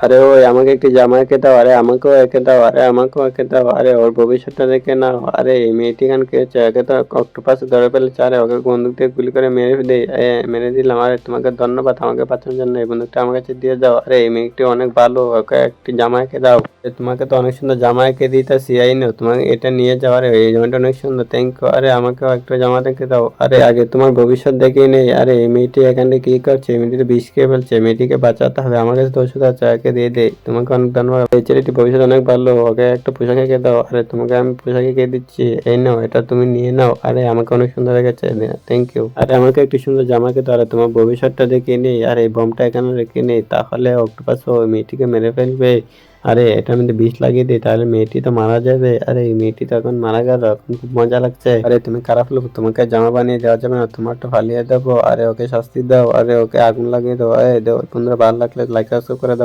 আরে ওই আমাকে একটি জামা এঁকে দাও, আরে আমাকেও এঁকে দাও, আরে আমাকেও এঁকে দাও, আরে ওর ভবিষ্যৎটা দেখে নাও। আরে এই মেয়েটি এখানে কে হচ্ছে? একে তো অক্টোপাস ধরে ফেলেছে। আরে ওকে বন্দুক দিয়ে গুলি করে মেরে দিলাম। আরে তোমাকে ধন্যবাদ আমাকে বাঁচানোর জন্য। এই বন্দুকটা আমার কাছে দিয়ে যাও। আরে এই মেয়েটি অনেক ভালো, ওকে একটি জামা এঁকে দাও। তোমাকে তো অনেক সুন্দর জামা এঁকে দিতেছি, এই নাও তোমাকে এটা নিয়ে যাও। আরে এই জামাটা অনেক সুন্দর, থ্যাংক ইউ। আরে আমাকেও একটা জামা এঁকে দাও। আরে আগে তোমার ভবিষ্যৎ দেখেই নেই। আরে এই মেয়েটি এখানে কি করছে? এই মেয়েটি তো বিষ খেয়ে ফেলছে, মেয়েটিকে বাঁচাতে হবে। আমার কাছে তো ওষুধ আছে, একে দিয়ে দে। তোমাকে অনেক ধন্যবাদ। এই ছেলেটি ভবিষ্যৎ অনেক ভালো, ওকে একটা পোশাক এঁকে দাও। আরে তোমাকে আমি পোশাক এঁকে দিচ্ছি, এই নাও এটা তুমি নিয়ে নাও। আরে আমাকে অনেক সুন্দর লেগেছে, থ্যাংক ইউ। আরে আমাকে একটু সুন্দর জামা এঁকে দাও। আরে তোমার ভবিষ্যৎটা দেখে নেই। আর এই বোমটা এখানে রেখে নেই, তাহলে অক্টোপাস ওই মেয়েটিকে মেরে ফেলবে। আরে এটার মধ্যে বিষ লাগিয়ে দিই, তাহলে মেয়েটি তো মারা যাবে। আরে এই মেয়েটি তো এখন মারা গেল, এখন খুব মজা লাগছে। আরে তুমি খারাপ লোক, তোমাকে জামা বানিয়ে দেওয়া যাবে না, তোমারটা ফালিয়ে দেবো। আরে ওকে শাস্তি দাও, আরে ওকে আগুন লাগিয়ে দাও। এই দেও বন্ধুরা, ভালো লাগলে লাইক সাবস্ক্রাইব করে দাও।